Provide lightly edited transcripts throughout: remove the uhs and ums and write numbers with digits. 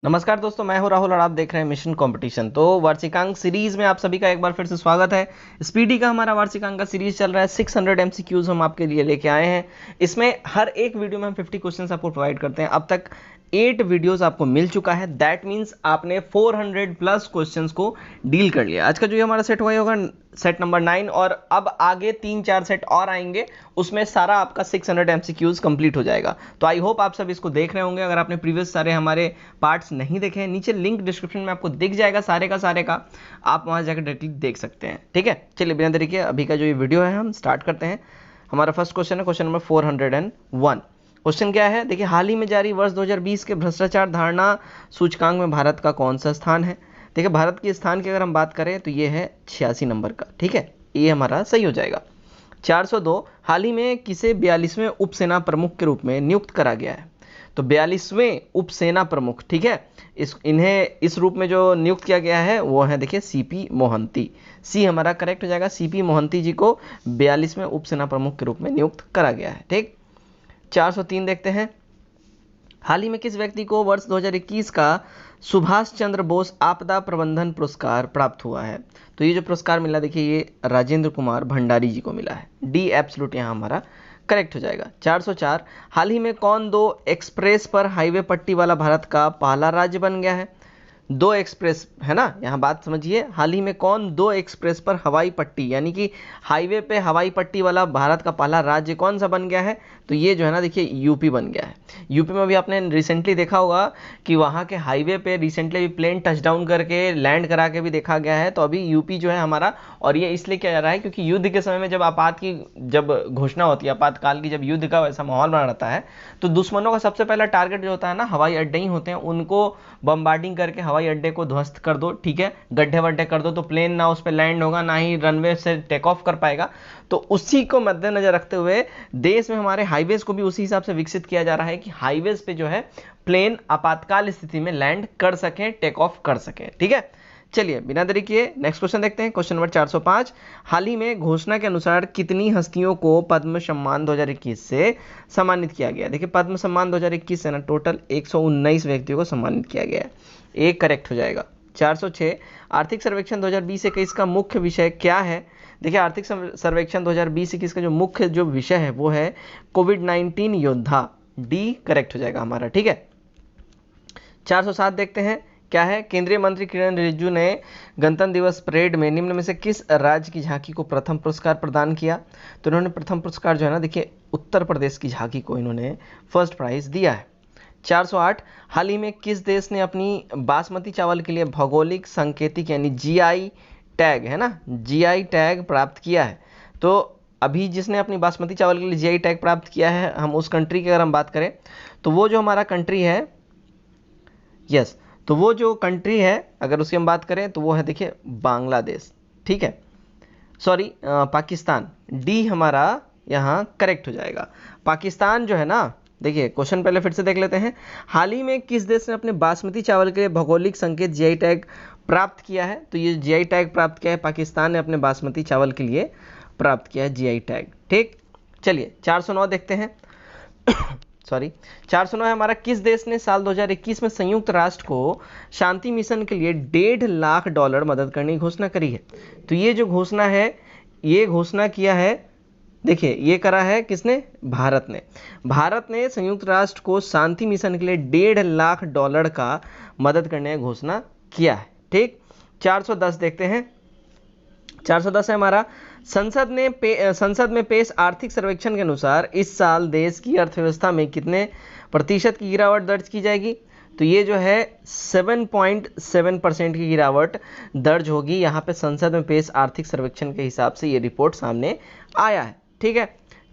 नमस्कार दोस्तों, मैं हूं राहुल और आप देख रहे हैं मिशन कंपटीशन। तो वार्षिकांक सीरीज में आप सभी का एक बार फिर से स्वागत है। स्पीडी का हमारा वार्षिकांक का सीरीज चल रहा है। 600 एमसीक्यूज हम आपके लिए लेके आए हैं। इसमें हर एक वीडियो में हम 50 क्वेश्चंस आपको प्रोवाइड करते हैं। अब तक 8 वीडियोस आपको मिल चुका है। दैट मीन्स आपने 400 प्लस क्वेश्चंस को डील कर लिया। आज का जो हमारा सेट हुआ होगा सेट नंबर 9, और अब आगे 3-4 सेट और आएंगे, उसमें सारा आपका 600 एमसीक्यूज कंप्लीट हो जाएगा। तो आई होप आप सब इसको देख रहे होंगे। अगर आपने प्रीवियस सारे हमारे पार्ट्स नहीं देखे हैं, नीचे लिंक डिस्क्रिप्शन में आपको दिख जाएगा सारे का, आप वहां जाकर डायरेक्टली देख सकते हैं। ठीक है, चलिए बिना देरी के अभी का जो ये वीडियो है हम स्टार्ट करते हैं। हमारा फर्स्ट क्वेश्चन है क्वेश्चन नंबर 401। क्वेश्चन क्या है, देखिए, हाल ही में जारी वर्ष 2020 के भ्रष्टाचार धारणा सूचकांक में भारत का कौन सा स्थान है। देखिए, भारत के स्थान की अगर हम बात करें तो ये है 86 नंबर का। ठीक है, ये हमारा सही हो जाएगा। 402, हाल ही में किसे 42वें उपसेना प्रमुख के रूप में नियुक्त करा गया है। तो 42वें उपसेना प्रमुख, ठीक है, इन्हें इस रूप में जो नियुक्त किया गया है वो है, देखिए, सीपी मोहंती। सी हमारा करेक्ट हो जाएगा। सीपी मोहंती जी को 42वें उपसेना प्रमुख के रूप में नियुक्त करा गया है। ठीक, 403 देखते हैं। हाल ही में किस व्यक्ति को वर्ष 2021 का सुभाष चंद्र बोस आपदा प्रबंधन पुरस्कार प्राप्त हुआ है। तो ये जो पुरस्कार मिला, देखिए, ये राजेंद्र कुमार भंडारी जी को मिला है। डी एब्सोल्यूट यहाँ हमारा करेक्ट हो जाएगा। 404, हाल ही में कौन 2 एक्सप्रेस पर हाईवे पट्टी वाला भारत का पहला राज्य बन गया है। 2 एक्सप्रेस है ना, यहाँ बात समझिए। हाल ही में कौन 2 एक्सप्रेस पर हवाई पट्टी, यानी कि हाईवे पे हवाई पट्टी वाला भारत का पहला राज्य कौन सा बन गया है। तो ये जो है ना, देखिए, यूपी बन गया है। यूपी में भी आपने रिसेंटली देखा होगा कि वहाँ के हाईवे पे रिसेंटली भी प्लेन टचडाउन करके लैंड करा के भी देखा गया है। तो अभी यूपी जो है हमारा, और ये इसलिए किया जा रहा है क्योंकि युद्ध के समय में जब जब घोषणा होती है, आपातकाल की, जब युद्ध का वैसा माहौल बना रहता है, तो दुश्मनों का सबसे पहला टारगेट जो होता है ना, हवाई अड्डे ही होते हैं। उनको बम्बार्डिंग करके हवाई अड्डे को ध्वस्त कर दो, ठीक है, गड्ढे वड्ढे कर दो, तो प्लेन ना उस पर लैंड होगा, ना ही रनवे से टेक ऑफ कर पाएगा। तो उसी को मद्देनजर रखते हुए देश में हमारे हाईवेज को भी उसी हिसाब से विकसित किया जा रहा है कि हाईवेज पे जो है प्लेन आपातकाल स्थिति में लैंड कर सकें, टेक ऑफ कर सकें। ठीक है, चलिए बिना देरी किए नेक्स्ट क्वेश्चन देखते हैं। क्वेश्चन नंबर 405, हाल ही में घोषणा के अनुसार कितनी हस्तियों को पद्म सम्मान 2021 से सम्मानित किया गया। देखिए, पद्म सम्मान 2021 से ना टोटल 119 व्यक्तियों को सम्मानित किया गया है। एक करेक्ट हो जाएगा। 406, आर्थिक सर्वेक्षण 2020-21 का मुख्य विषय क्या है। देखिए, आर्थिक सर्वेक्षण 2020-21 का जो मुख्य जो विषय है वो है कोविड-19 योद्धा। डी करेक्ट हो जाएगा हमारा। ठीक है, 407 देखते हैं क्या है। केंद्रीय मंत्री किरण रिजिजू ने गणतंत्र दिवस परेड में निम्न में से किस राज्य की झांकी को प्रथम पुरस्कार प्रदान किया। तो इन्होंने प्रथम पुरस्कार जो है ना, देखिए, उत्तर प्रदेश की झांकी को इन्होंने फर्स्ट प्राइज दिया है। 408, हाल ही में किस देश ने अपनी बासमती चावल के लिए भौगोलिक संकेतिक यानी जीआई टैग, है ना, जीआई टैग प्राप्त किया है। तो अभी जिसने अपनी बासमती चावल के लिए जीआई टैग प्राप्त किया है, हम उस कंट्री की अगर हम बात करें तो वो जो हमारा कंट्री है, यस, तो वो जो कंट्री है अगर उसकी हम बात करें तो वो है, देखिए, बांग्लादेश। ठीक है, सॉरी, पाकिस्तान। डी हमारा यहाँ करेक्ट हो जाएगा। पाकिस्तान जो है ना, देखिए, क्वेश्चन पहले फिर से देख लेते हैं। हाल ही में किस देश ने अपने बासमती चावल के लिए भौगोलिक संकेत जीआई टैग प्राप्त किया है। तो ये जीआई टैग प्राप्त किया है, पाकिस्तान ने अपने बासमती चावल के लिए प्राप्त किया है जीआई टैग। ठीक, चलिए 409 देखते हैं। सॉरी, 409 है हमारा, किस देश ने साल 2021 में संयुक्त राष्ट्र को शांति मिशन के लिए $1.5 लाख मदद करने की घोषणा करी है। तो ये जो घोषणा है, ये घोषणा किया है, देखिए, ये करा है किसने, भारत ने। भारत ने संयुक्त राष्ट्र को शांति मिशन के लिए $1.5 लाख का मदद करने की घोषणा किया है। ठीक, 410 देखते हैं। 410 है हमारा, संसद में पेश आर्थिक सर्वेक्षण के अनुसार इस साल देश की अर्थव्यवस्था में कितने प्रतिशत की गिरावट दर्ज की जाएगी। तो ये जो है 7.7% की गिरावट दर्ज होगी। यहाँ पे संसद में पेश आर्थिक सर्वेक्षण के हिसाब से ये रिपोर्ट सामने आया है। ठीक है,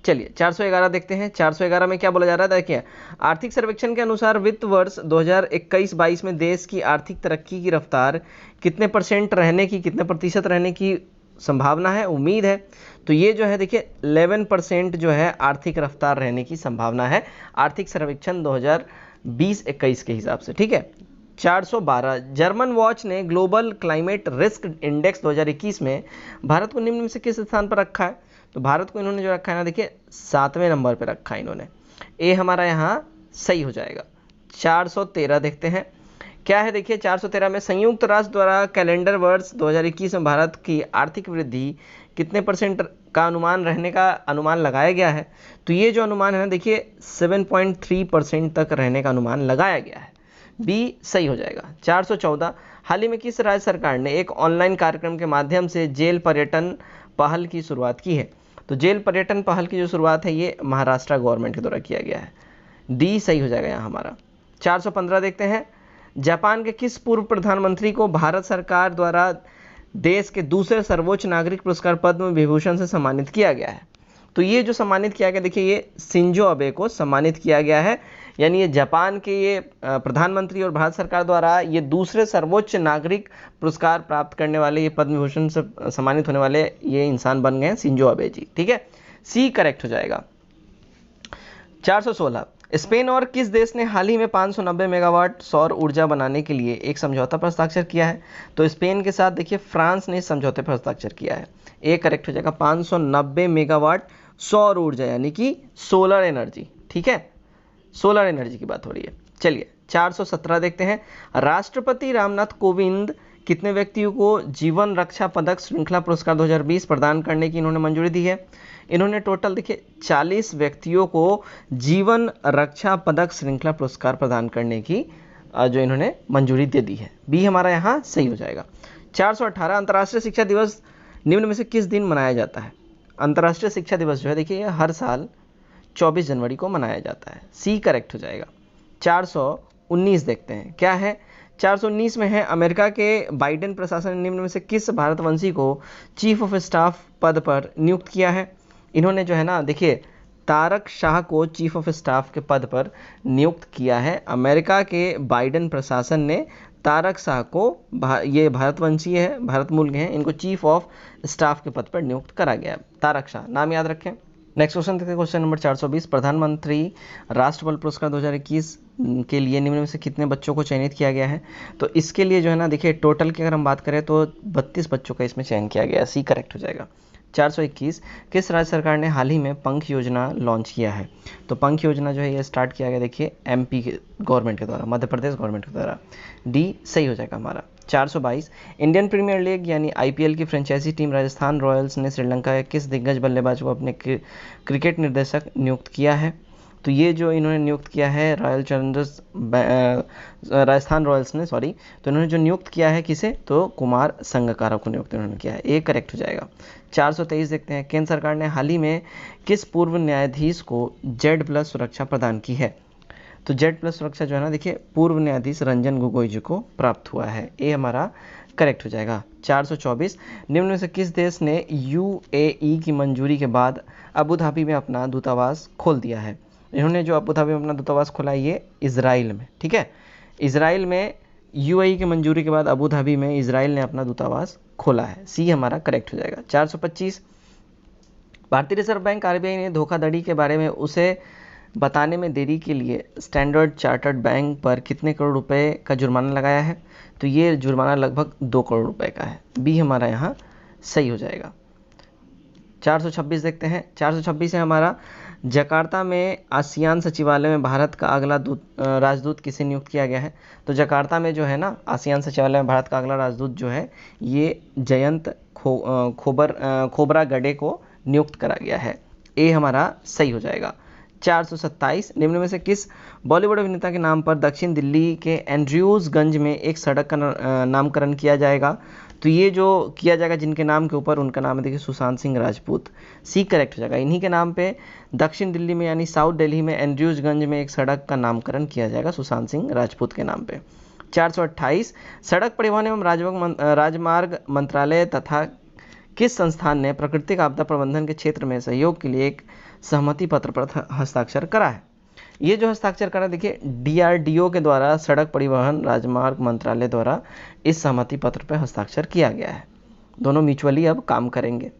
चलिए 411 देखते हैं। 411 में क्या बोला जा रहा है, देखिए, आर्थिक सर्वेक्षण के अनुसार वित्त वर्ष 2021-22 में देश की आर्थिक तरक्की की रफ्तार कितने प्रतिशत रहने की संभावना है, उम्मीद है। तो ये जो है, देखिए, 11% जो है आर्थिक रफ्तार रहने की संभावना है आर्थिक सर्वेक्षण 2020-21 के हिसाब से। ठीक है, 412, जर्मन वॉच ने ग्लोबल क्लाइमेट रिस्क इंडेक्स 2021 में भारत को निम्न में से किस स्थान पर रखा है। तो भारत को इन्होंने जो रखा है ना, देखिए, 7वें नंबर पर रखा है इन्होंने। ए हमारा यहाँ सही हो जाएगा। 413 देखते हैं, क्या है देखिए 413 में संयुक्त राष्ट्र द्वारा कैलेंडर वर्ष 2021 में भारत की आर्थिक वृद्धि कितने % का अनुमान रहने का अनुमान लगाया गया है। तो ये जो अनुमान है ना देखिए 7.3% तक रहने का अनुमान लगाया गया है। बी सही हो जाएगा। 414 हाल ही में किस राज्य सरकार ने एक ऑनलाइन कार्यक्रम के माध्यम से जेल पर्यटन पहल की शुरुआत की है। तो जेल पर्यटन पहल की जो शुरुआत है ये महाराष्ट्र गवर्नमेंट के द्वारा किया गया है। डी सही हो जाएगा यहाँ हमारा। 415 देखते हैं, जापान के किस पूर्व प्रधानमंत्री को भारत सरकार द्वारा देश के दूसरे सर्वोच्च नागरिक पुरस्कार पद्म विभूषण से सम्मानित किया गया है। तो ये जो सम्मानित किया गया देखिए ये शिंजो अबे को सम्मानित किया गया है, यानी ये जापान के ये प्रधानमंत्री और भारत सरकार द्वारा ये दूसरे सर्वोच्च नागरिक पुरस्कार प्राप्त करने वाले, ये पद्म विभूषण से सम्मानित होने वाले ये इंसान बन गए हैं शिंजो अबे जी। ठीक है, सी करेक्ट हो जाएगा। 416 स्पेन और किस देश ने हाल ही में 590 मेगावाट सौर ऊर्जा बनाने के लिए एक समझौता पर हस्ताक्षर किया है। तो स्पेन के साथ देखिए फ्रांस ने इस समझौते पर हस्ताक्षर किया है। ए करेक्ट हो जाएगा। 590 मेगावाट सौर ऊर्जा यानी कि सोलर एनर्जी। ठीक है, सोलर एनर्जी की बात हो रही है। चलिए 417 देखते हैं, राष्ट्रपति रामनाथ कोविंद कितने व्यक्तियों को जीवन रक्षा पदक श्रृंखला पुरस्कार 2020 प्रदान करने की इन्होंने मंजूरी दी है। इन्होंने टोटल देखिए 40 व्यक्तियों को जीवन रक्षा पदक श्रृंखला पुरस्कार प्रदान करने की जो इन्होंने मंजूरी दे दी है। बी हमारा यहाँ सही हो जाएगा। 418 अंतर्राष्ट्रीय शिक्षा दिवस निम्न में से किस दिन मनाया जाता है। अंतर्राष्ट्रीय शिक्षा दिवस जो है देखिए हर साल 24 जनवरी को मनाया जाता है। सी करेक्ट हो जाएगा। 419 देखते हैं, क्या है 419 में है, अमेरिका के बाइडेन प्रशासन ने निम्न में से किस भारतवंशी को चीफ ऑफ स्टाफ पद पर नियुक्त किया है। इन्होंने जो है ना देखिए तारक शाह को चीफ ऑफ स्टाफ के पद पर नियुक्त किया है। अमेरिका के बाइडेन प्रशासन ने तारक शाह को, ये भारतवंशी है, भारत मूल के हैं, इनको चीफ ऑफ स्टाफ के पद पर नियुक्त करा गया। तारक शाह नाम याद रखें। नेक्स्ट क्वेश्चन देखते हैं, क्वेश्चन नंबर 420 प्रधानमंत्री राष्ट्रबल पुरस्कार 2021 के लिए निम्न में से कितने बच्चों को चयनित किया गया है। तो इसके लिए जो है ना देखिए टोटल की अगर हम बात करें तो 32 बच्चों का इसमें चयन किया गया। सी करेक्ट हो जाएगा। 421 किस राज्य सरकार ने हाल ही में पंख योजना लॉन्च किया है। तो पंख योजना जो है ये स्टार्ट किया गया देखिए एमपी के गवर्नमेंट के द्वारा, मध्य प्रदेश गवर्नमेंट के द्वारा। डी सही हो जाएगा हमारा। 422 इंडियन प्रीमियर लीग यानी आईपीएल की फ्रेंचाइजी टीम राजस्थान रॉयल्स ने श्रीलंका के किस दिग्गज बल्लेबाज को अपने क्रिकेट निर्देशक नियुक्त किया है। तो ये जो इन्होंने नियुक्त किया है रॉयल चैलेंजर्स राजस्थान रॉयल्स ने, सॉरी, तो इन्होंने जो नियुक्त किया है किसे, तो कुमार संगकारा को नियुक्त इन्होंने किया है। ए करेक्ट हो जाएगा। 423 देखते हैं, केंद्र सरकार ने हाल ही में किस पूर्व न्यायाधीश को Z+ सुरक्षा प्रदान की है। तो Z+ सुरक्षा जो है ना देखिए पूर्व न्यायाधीश रंजन गोगोई जी को प्राप्त हुआ है। ए हमारा करेक्ट हो जाएगा। 424 निम्न में से किस देश ने UAE की मंजूरी के बाद अबू धाबी में अपना दूतावास खोल दिया है। इन्होंने जो अबू धाबी में अपना दूतावास खोला है ये इजराइल में। ठीक है, इजराइल में UAE की मंजूरी के बाद अबू धाबी में इजराइल ने अपना दूतावास खोला है। सी हमारा करेक्ट हो जाएगा। 425 भारतीय रिजर्व बैंक RBI ने धोखाधड़ी के बारे में उसे बताने में देरी के लिए स्टैंडर्ड चार्टर्ड बैंक पर कितने करोड़ रुपए का जुर्माना लगाया है। तो ये जुर्माना लगभग 2 करोड़ रुपए का है। बी हमारा यहाँ सही हो जाएगा। 426 देखते हैं, 426 है हमारा, जकार्ता में आसियान सचिवालय में भारत का अगला राजदूत किसे नियुक्त किया गया है। तो जकार्ता में जो है ना आसियान सचिवालय में भारत का अगला राजदूत जो है ये जयंत खोबरा गडे को नियुक्त करा गया है। ए हमारा सही हो जाएगा। 427 निम्न में से किस बॉलीवुड अभिनेता के नाम पर दक्षिण दिल्ली के एंड्रयूजगंज में एक सड़क का नामकरण किया जाएगा। तो ये जो किया जाएगा जिनके नाम के ऊपर, उनका नाम है देखिए सुशांत सिंह राजपूत। सी करेक्ट हो जाएगा। इन्हीं के नाम पे दक्षिण दिल्ली में यानी साउथ दिल्ली में एंड्रयूजगंज में एक सड़क का नामकरण किया जाएगा सुशांत सिंह राजपूत के नाम पे। 428 सड़क परिवहन एवं राजमार्ग मंत्रालय तथा किस संस्थान ने प्राकृतिक आपदा प्रबंधन के क्षेत्र में सहयोग के लिए एक सहमति पत्र पर हस्ताक्षर करा है। ये जो हस्ताक्षर करा देखिए DRDO के द्वारा सड़क परिवहन राजमार्ग मंत्रालय द्वारा इस सहमति पत्र पर हस्ताक्षर किया गया है। दोनों म्यूचुअली अब काम करेंगे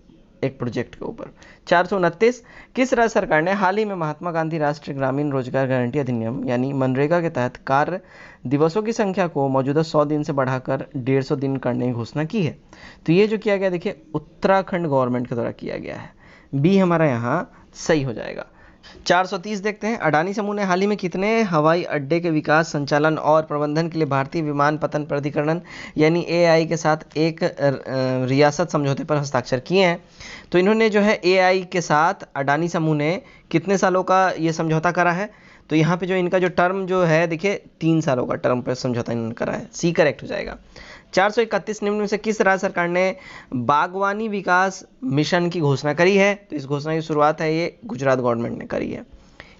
एक प्रोजेक्ट के ऊपर। 429 किस राज्य सरकार ने हाल ही में महात्मा गांधी राष्ट्रीय ग्रामीण रोजगार गारंटी अधिनियम यानी मनरेगा के तहत कार्य दिवसों की संख्या को मौजूदा 100 दिन से बढ़ाकर 150 दिन करने की घोषणा की है। तो ये जो किया गया देखिए उत्तराखंड गवर्नमेंट के द्वारा किया गया है। बी हमारा यहाँ सही हो जाएगा। 430 देखते हैं, अडानी समूह ने हाल ही में कितने हवाई अड्डे के विकास, संचालन और प्रबंधन के लिए भारतीय विमानपत्तन प्राधिकरण यानी एआई के साथ एक रियासत समझौते पर हस्ताक्षर किए हैं। तो इन्होंने जो है एआई के साथ अडानी समूह ने कितने सालों का ये समझौता करा है? तो यहाँ पे जो इनका जो टर्म जो है देखिए 3 सालों का टर्म पर समझौता इन्होंने करा है, सी करेक्ट हो जाएगा। 431 निम्न में से किस राज्य सरकार ने बागवानी विकास मिशन की घोषणा करी है? तो इस घोषणा की शुरुआत है ये गुजरात गवर्नमेंट ने करी है,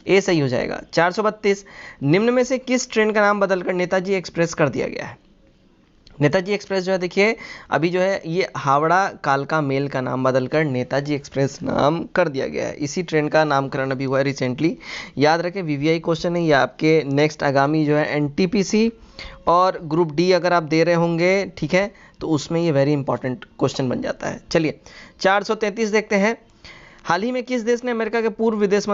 ए सही हो जाएगा। 432 निम्न में से किस ट्रेन का नाम बदलकर नेताजी एक्सप्रेस कर दिया गया है? नेताजी एक्सप्रेस जो है देखिए अभी जो है ये हावड़ा कालका मेल का नाम बदलकर नेताजी एक्सप्रेस नाम कर दिया गया है। इसी ट्रेन का नामकरण अभी हुआ है रिसेंटली। याद रखें वीवीआई क्वेश्चन है ये आपके नेक्स्ट आगामी जो है एनटीपीसी और ग्रुप डी अगर आप दे रहे होंगे, ठीक है, तो उसमें ये वेरी इंपॉर्टेंट क्वेश्चन बन जाता है। चलिए 433 देखते हैं, हाल ही में किस देश ने अमेरिका के पूर्व विदेश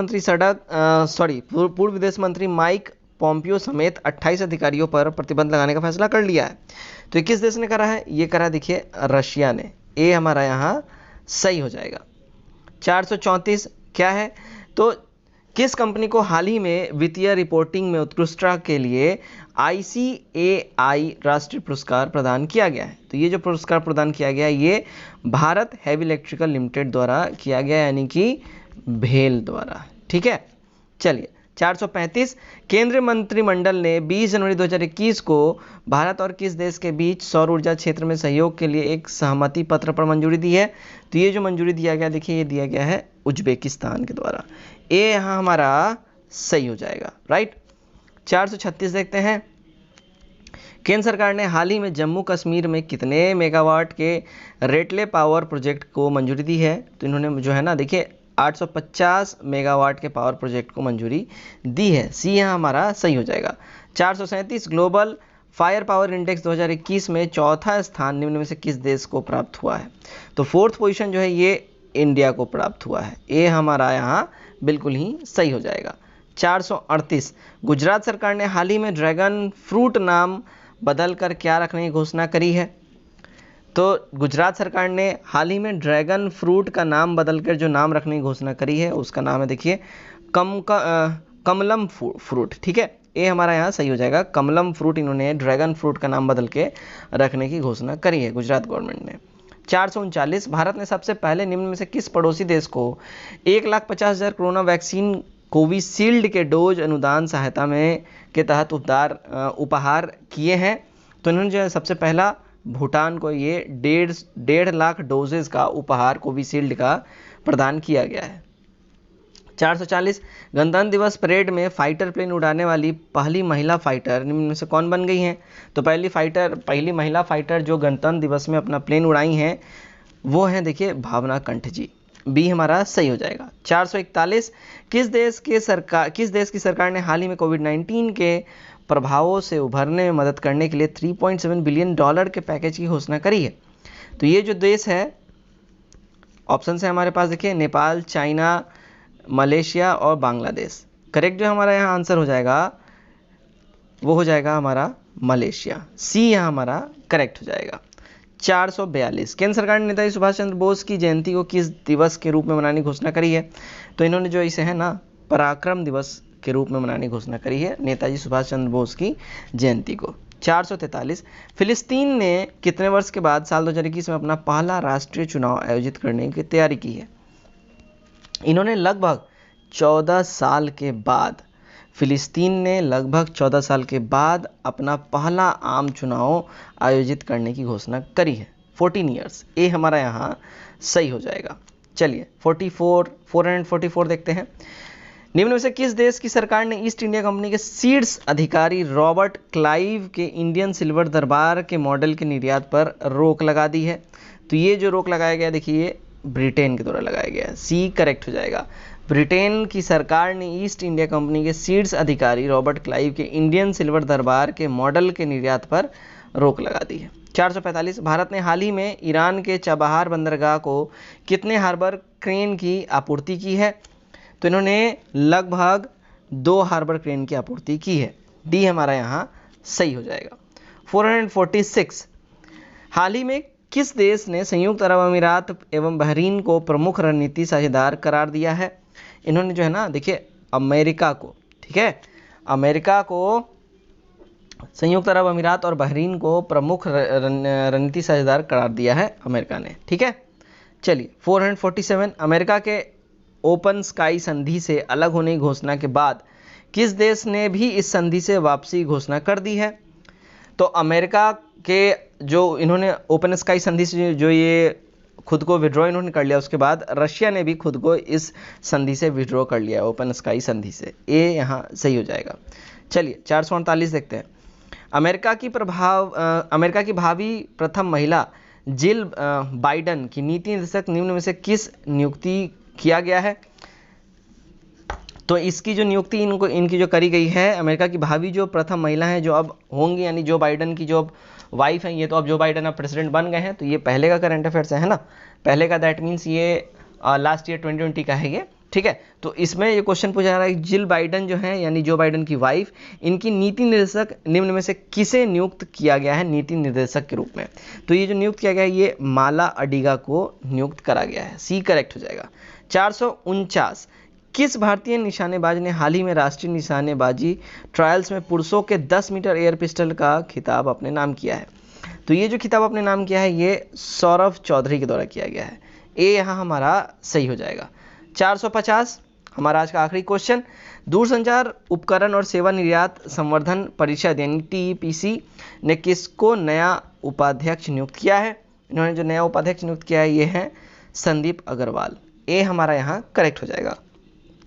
मंत्री माइक पोम्पियो समेत 28 अधिकारियों पर प्रतिबंध लगाने का फैसला कर लिया है? तो किस देश ने करा है? ये करा देखिए रशिया ने, ए हमारा यहाँ सही हो जाएगा। 434 क्या है? तो किस कंपनी को हाल ही में वित्तीय रिपोर्टिंग में उत्कृष्टता के लिए ICAI राष्ट्रीय पुरस्कार प्रदान किया गया है? तो ये जो पुरस्कार प्रदान किया गया है ये भारत हेवी इलेक्ट्रिकल लिमिटेड द्वारा किया गया, यानी कि भेल द्वारा, ठीक है। चलिए 435 केंद्रीय मंत्रिमंडल ने 20 जनवरी 2021 को भारत और किस देश के बीच सौर ऊर्जा क्षेत्र में सहयोग के लिए एक सहमति पत्र पर मंजूरी दी है? तो ये जो मंजूरी दिया गया देखिए ये दिया गया है उज्बेकिस्तान के द्वारा, ए यहाँ हमारा सही हो जाएगा, राइट। 436 देखते हैं, केंद्र सरकार ने हाल ही में जम्मू कश्मीर में कितने मेगावाट के रेटले पावर प्रोजेक्ट को मंजूरी दी है? तो इन्होंने जो है ना देखिए 850 मेगावाट के पावर प्रोजेक्ट को मंजूरी दी है, सी यहाँ हमारा सही हो जाएगा। 437 ग्लोबल फायर पावर इंडेक्स 2021 में चौथा स्थान निम्न में से किस देश को प्राप्त हुआ है? तो फोर्थ पोजीशन जो है ये इंडिया को प्राप्त हुआ है, ए हमारा यहाँ बिल्कुल ही सही हो जाएगा। 438 गुजरात सरकार ने हाल ही में ड्रैगन फ्रूट नाम बदलकर क्या रखने की घोषणा करी है? तो गुजरात सरकार ने हाल ही में ड्रैगन फ्रूट का नाम बदलकर जो नाम रखने की घोषणा करी है उसका नाम है देखिए कमलम फ्रूट, ठीक है, ये हमारा यहाँ सही हो जाएगा। कमलम फ्रूट इन्होंने ड्रैगन फ्रूट का नाम बदल के रखने की घोषणा करी है गुजरात गवर्नमेंट ने। 439 भारत ने सबसे पहले निम्न में से किस पड़ोसी देश को 1,50,000 कोरोना वैक्सीन कोविशील्ड के डोज अनुदान सहायता में के तहत उपहार किए हैं? तो इन्होंने जो है सबसे पहला भूटान को ये 1.5 लाख डोजेज का उपहार कोविशील्ड का प्रदान किया गया है। 440 गणतंत्र दिवस परेड में फाइटर प्लेन उड़ाने वाली पहली महिला फाइटर निम्न में से कौन बन गई हैं? तो पहली महिला फाइटर जो गणतंत्र दिवस में अपना प्लेन उड़ाई हैं वो हैं देखिए भावना कंठ जी, बी हमारा सही हो जाएगा। 441 किस देश की सरकार ने हाल ही में कोविड-19 के प्रभावों से उभरने में मदद करने के लिए $3.7 बिलियन के पैकेज की घोषणा करी है? तो ये जो देश है ऑप्शन है हमारे पास देखिए नेपाल, चाइना, मलेशिया और बांग्लादेश। करेक्ट जो हमारा यहाँ आंसर हो जाएगा वो हो जाएगा हमारा मलेशिया, सी यहाँ हमारा करेक्ट हो जाएगा। 442 केंद्र सरकार ने नेताजी सुभाष चंद्र बोस की जयंती को किस दिवस के रूप में मनाने की घोषणा करी है? तो इन्होंने जो इसे है ना पराक्रम दिवस के रूप में मनाने की घोषणा करी है नेताजी सुभाष चंद्र बोस की जयंती को। 443 फिलिस्तीन ने कितने वर्ष के बाद साल 2021 में अपना पहला राष्ट्रीय चुनाव आयोजित करने की तैयारी की है? इन्होंने लगभग 14 साल के बाद फिलिस्तीन ने लगभग 14 साल के बाद अपना पहला आम चुनाव आयोजित करने की घोषणा करी है, 14 ईयर्स, ये हमारा यहाँ सही हो जाएगा। चलिए 444 देखते हैं, निम्न में से किस देश की सरकार ने ईस्ट इंडिया कंपनी के शीर्ष अधिकारी रॉबर्ट क्लाइव के इंडियन सिल्वर दरबार के मॉडल के निर्यात पर रोक लगा दी है? तो ये जो रोक लगाया गया देखिए ब्रिटेन के द्वारा लगाया गया है, सी करेक्ट हो जाएगा। ब्रिटेन की सरकार ने ईस्ट इंडिया कंपनी के शीर्ष अधिकारी रॉबर्ट क्लाइव के इंडियन सिल्वर दरबार के मॉडल के निर्यात पर रोक लगा दी है। 445 भारत ने हाल ही में ईरान के चाबहार बंदरगाह को कितने हार्बर क्रेन की आपूर्ति की है? तो इन्होंने लगभग 2 हार्बर क्रेन की आपूर्ति की है, डी हमारा यहाँ सही हो जाएगा। 446 हाल ही में किस देश ने संयुक्त अरब अमीरात एवं बहरीन को प्रमुख रणनीति साझेदार करार दिया है? इन्होंने जो है ना, देखिए अमेरिका को, ठीक है, अमेरिका को, संयुक्त अरब अमीरात और बहरीन को प्रमुख रणनीति साझेदार करार दिया है अमेरिका ने, ठीक है। चलिए 447, अमेरिका के ओपन स्काई संधि से अलग होने की घोषणा के बाद किस देश ने भी इस संधि से वापसी घोषणा कर दी है? तो अमेरिका के जो इन्होंने ओपन स्काई संधि से जो ये खुद को विड्रॉ इन्होंने कर लिया, उसके बाद रशिया ने भी खुद को इस संधि से विड्रॉ कर लिया, ओपन स्काई संधि से। ए यहाँ सही हो जाएगा। चलिए 448 देखते हैं। अमेरिका की भावी प्रथम महिला जिल बाइडन की नीति निर्देशक निम्न में से किस नियुक्ति किया गया है? तो इसकी जो नियुक्ति इनकी जो करी गई है, अमेरिका की भावी जो प्रथम महिला है जो अब होंगी, यानी जो बाइडन की जो वाइफ है, ये तो अब जो बाइडन अब प्रेसिडेंट बन गए हैं, तो ये पहले का करंट अफेयर्स है ना, पहले का, दैट मीन्स ये लास्ट ईयर 2020 का है ये, ठीक है। तो इसमें ये क्वेश्चन पूछा जा रहा है जिल बाइडन जो है, यानी जो बाइडन की वाइफ, इनकी नीति निर्देशक निम्न में से किसे नियुक्त किया गया है नीति निर्देशक के रूप में? तो ये जो नियुक्त किया गया है, ये माला अडिगा को नियुक्त करा गया है, सी करेक्ट हो जाएगा। 449, किस भारतीय निशानेबाज ने हाल ही में राष्ट्रीय निशानेबाजी ट्रायल्स में पुरुषों के 10 मीटर एयर पिस्टल का खिताब अपने नाम किया है? तो ये जो खिताब अपने नाम किया है, ये सौरभ चौधरी के द्वारा किया गया है। ए यहाँ हमारा सही हो जाएगा। 450, हमारा आज का आखिरी क्वेश्चन, दूरसंचार उपकरण और सेवा निर्यात संवर्धन परिषद यानी TEPC ने किसको नया उपाध्यक्ष नियुक्त किया है? इन्होंने जो नया उपाध्यक्ष नियुक्त किया है, ये है संदीप अग्रवाल। ए हमारा यहाँ करेक्ट हो जाएगा।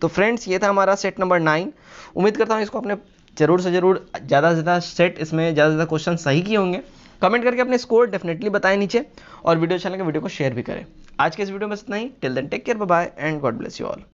तो फ्रेंड्स, ये था हमारा सेट नंबर 9। उम्मीद करता हूँ इसको अपने ज़रूर से ज़रूर ज़्यादा से ज़्यादा सेट, इसमें ज़्यादा से ज़्यादा क्वेश्चन सही किए होंगे। कमेंट करके अपने स्कोर डेफिनेटली बताएं नीचे, और वीडियो अच्छा लगे वीडियो को शेयर भी करें। आज के इस वीडियो में इतना ही। Till then take care, bye bye and God bless you all.